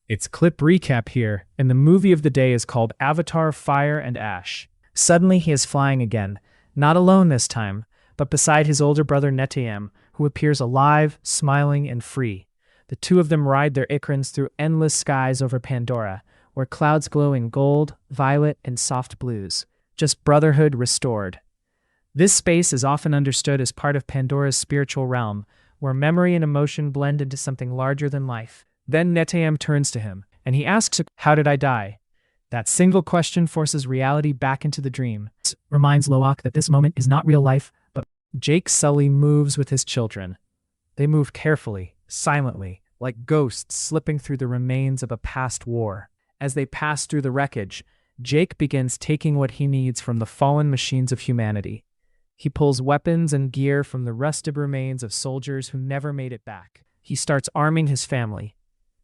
It's clip recap here, and the movie of the day is called Avatar: Fire and Ash. Suddenly he is flying again, not alone this time, but beside his older brother Neteyam, who appears alive, smiling, and free. The two of them ride their Ikrans through endless skies over Pandora, where clouds glow in gold, violet, and soft blues. Just brotherhood restored. This space is often understood as part of Pandora's spiritual realm, where memory and emotion blend into something larger than life. Then Neteyam turns to him, and he asks, "How did I die?" That single question forces reality back into the dream. It reminds Loak that this moment is not real life, but Jake Sully moves with his children. They move carefully, silently, like ghosts slipping through the remains of a past war. As they pass through the wreckage, Jake begins taking what he needs from the fallen machines of humanity. He pulls weapons and gear from the rusted remains of soldiers who never made it back. He starts arming his family,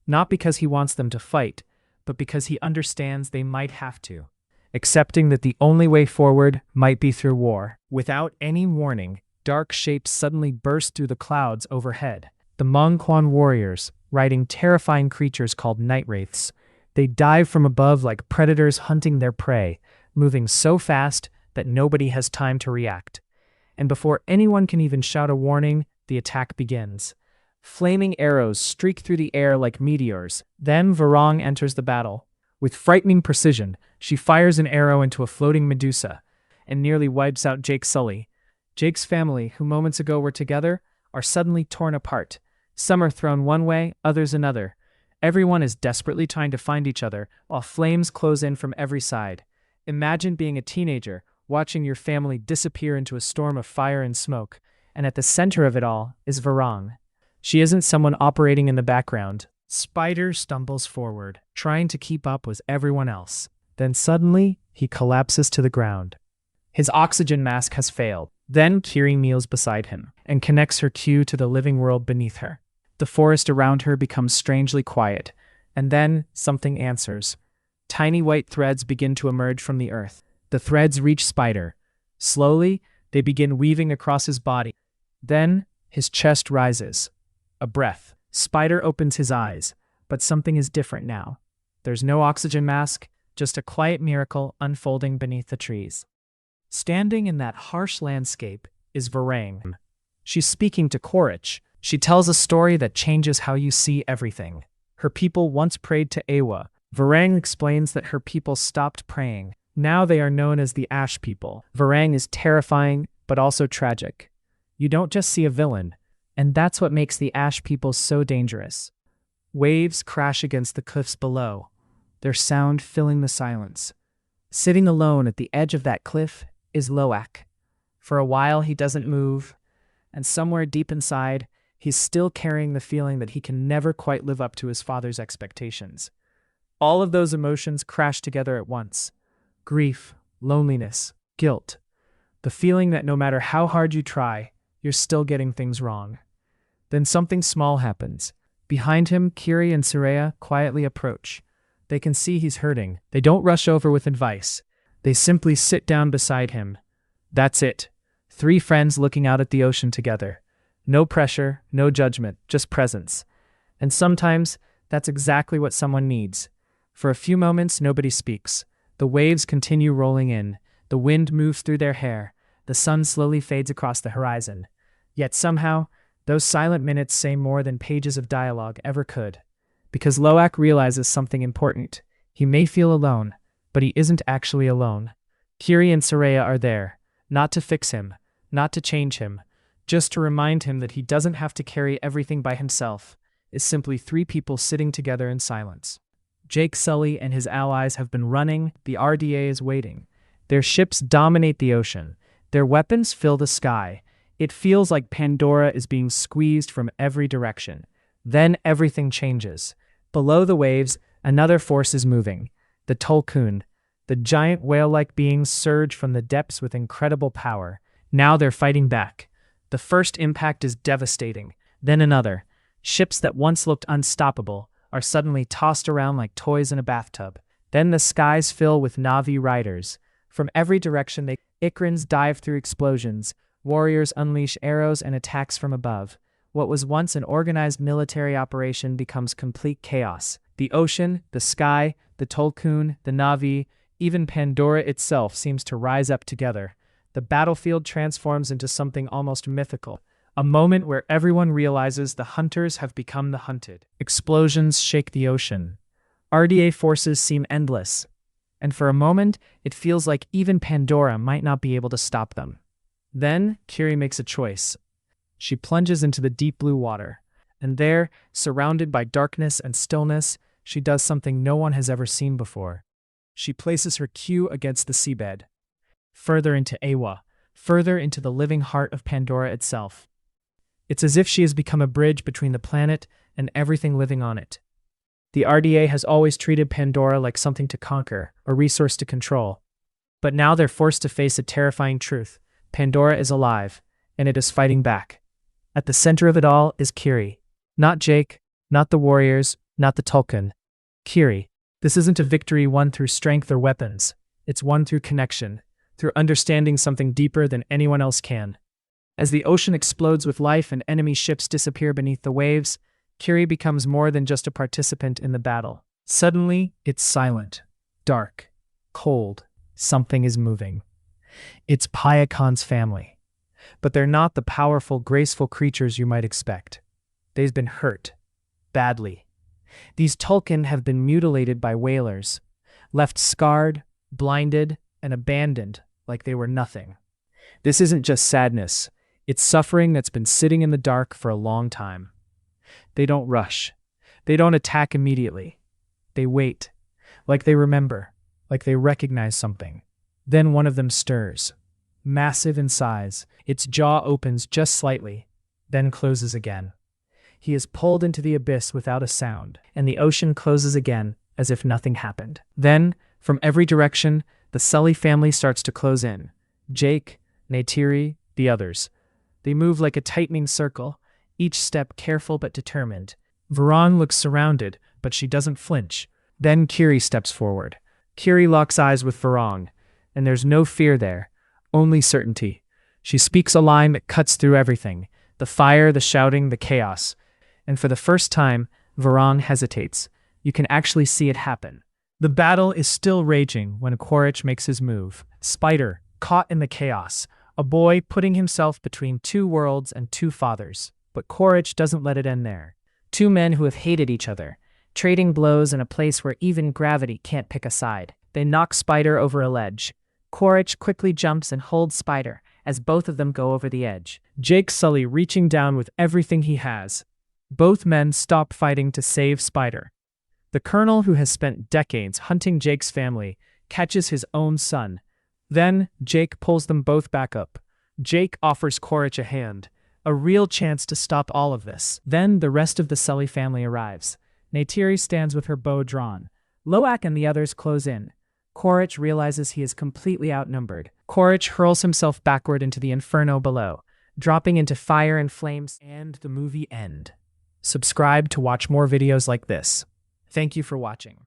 not because he wants them to fight, but because he understands they might have to, accepting that the only way forward might be through war. Without any warning, dark shapes suddenly burst through the clouds overhead. The Mongquan warriors, riding terrifying creatures called night wraiths. They dive from above like predators hunting their prey, moving so fast that nobody has time to react. And before anyone can even shout a warning, the attack begins. Flaming arrows streak through the air like meteors. Then Varang enters the battle. With frightening precision, she fires an arrow into a floating Medusa and nearly wipes out Jake Sully. Jake's family, who moments ago were together, are suddenly torn apart. Some are thrown one way, others another. Everyone is desperately trying to find each other while flames close in from every side. Imagine being a teenager, watching your family disappear into a storm of fire and smoke, and at the center of it all is Varang. She isn't someone operating in the background. Spider stumbles forward, trying to keep up with everyone else. Then suddenly, he collapses to the ground. His oxygen mask has failed. Then Kiri kneels beside him and connects her cue to the living world beneath her. The forest around her becomes strangely quiet, and then something answers. Tiny white threads begin to emerge from the earth. The threads reach Spider. Slowly, they begin weaving across his body. Then, his chest rises. A breath. Spider opens his eyes, but something is different now. There's no oxygen mask, just a quiet miracle unfolding beneath the trees. Standing in that harsh landscape is Varang. She's speaking to Quaritch. She tells a story that changes how you see everything. Her people once prayed to Eywa. Varang explains that her people stopped praying. Now they are known as the Ash People. Varang is terrifying, but also tragic. You don't just see a villain, and that's what makes the Ash People so dangerous. Waves crash against the cliffs below, their sound filling the silence. Sitting alone at the edge of that cliff is Loak. For a while he doesn't move, and somewhere deep inside, he's still carrying the feeling that he can never quite live up to his father's expectations. All of those emotions crash together at once. Grief, loneliness, guilt. The feeling that no matter how hard you try, you're still getting things wrong. Then something small happens. Behind him, Kiri and Saraya quietly approach. They can see he's hurting. They don't rush over with advice. They simply sit down beside him. That's it. 3 friends looking out at the ocean together. No pressure, no judgment, just presence. And sometimes, that's exactly what someone needs. For a few moments, nobody speaks. The waves continue rolling in. The wind moves through their hair. The sun slowly fades across the horizon. Yet somehow, those silent minutes say more than pages of dialogue ever could. Because Loak realizes something important. He may feel alone, but he isn't actually alone. Kiri and Saraya are there, not to fix him, not to change him, just to remind him that he doesn't have to carry everything by himself. It's simply 3 people sitting together in silence. Jake Sully and his allies have been running. The RDA is waiting. Their ships dominate the ocean. Their weapons fill the sky. It feels like Pandora is being squeezed from every direction. Then everything changes. Below the waves, another force is moving. The Tulkun. The giant whale-like beings surge from the depths with incredible power. Now they're fighting back. The first impact is devastating. Then another. Ships that once looked unstoppable are suddenly tossed around like toys in a bathtub. Then the skies fill with Na'vi riders. From every direction, Ikrans dive through explosions. Warriors unleash arrows and attacks from above. What was once an organized military operation becomes complete chaos. The ocean, the sky, the Tolkun, the Na'vi, even Pandora itself seems to rise up together. The battlefield transforms into something almost mythical, a moment where everyone realizes the hunters have become the hunted. Explosions shake the ocean. RDA forces seem endless, and for a moment, it feels like even Pandora might not be able to stop them. Then, Kiri makes a choice. She plunges into the deep blue water, and there, surrounded by darkness and stillness, she does something no one has ever seen before. She places her queue against the seabed, further into Eywa, further into the living heart of Pandora itself. It's as if she has become a bridge between the planet and everything living on it. The RDA has always treated Pandora like something to conquer, a resource to control. But now they're forced to face a terrifying truth. Pandora is alive, and it is fighting back. At the center of it all is Kiri. Not Jake, not the warriors, not the Tolkun. Kiri. This isn't a victory won through strength or weapons. It's won through connection, through understanding something deeper than anyone else can. As the ocean explodes with life and enemy ships disappear beneath the waves, Kiri becomes more than just a participant in the battle. Suddenly, it's silent, dark, cold. Something is moving. It's Payakan's family. But they're not the powerful, graceful creatures you might expect. They've been hurt. Badly. These Tolkun have been mutilated by whalers, left scarred, blinded, and abandoned like they were nothing. This isn't just sadness. It's suffering that's been sitting in the dark for a long time. They don't rush. They don't attack immediately. They wait, like they remember, like they recognize something. Then one of them stirs. Massive in size, its jaw opens just slightly, then closes again. He is pulled into the abyss without a sound, and the ocean closes again as if nothing happened. Then, from every direction, the Sully family starts to close in. Jake, Neteyam, the others. They move like a tightening circle, each step careful but determined. Varang looks surrounded, but she doesn't flinch. Then Kiri steps forward. Kiri locks eyes with Varang, and there's no fear there, only certainty. She speaks a line that cuts through everything, the fire, the shouting, the chaos. And for the first time, Varang hesitates. You can actually see it happen. The battle is still raging when Quaritch makes his move. Spider, caught in the chaos, a boy putting himself between two worlds and two fathers. But Quaritch doesn't let it end there. Two men who have hated each other, trading blows in a place where even gravity can't pick a side. They knock Spider over a ledge. Quaritch quickly jumps and holds Spider as both of them go over the edge. Jake Sully reaching down with everything he has. Both men stop fighting to save Spider. The colonel, who has spent decades hunting Jake's family, catches his own son. Then, Jake pulls them both back up. Jake offers Quaritch a hand, a real chance to stop all of this. Then, the rest of the Sully family arrives. Neteyam stands with her bow drawn. Loak and the others close in. Quaritch realizes he is completely outnumbered. Quaritch hurls himself backward into the inferno below, dropping into fire and flames, and the movie ends. Subscribe to watch more videos like this. Thank you for watching.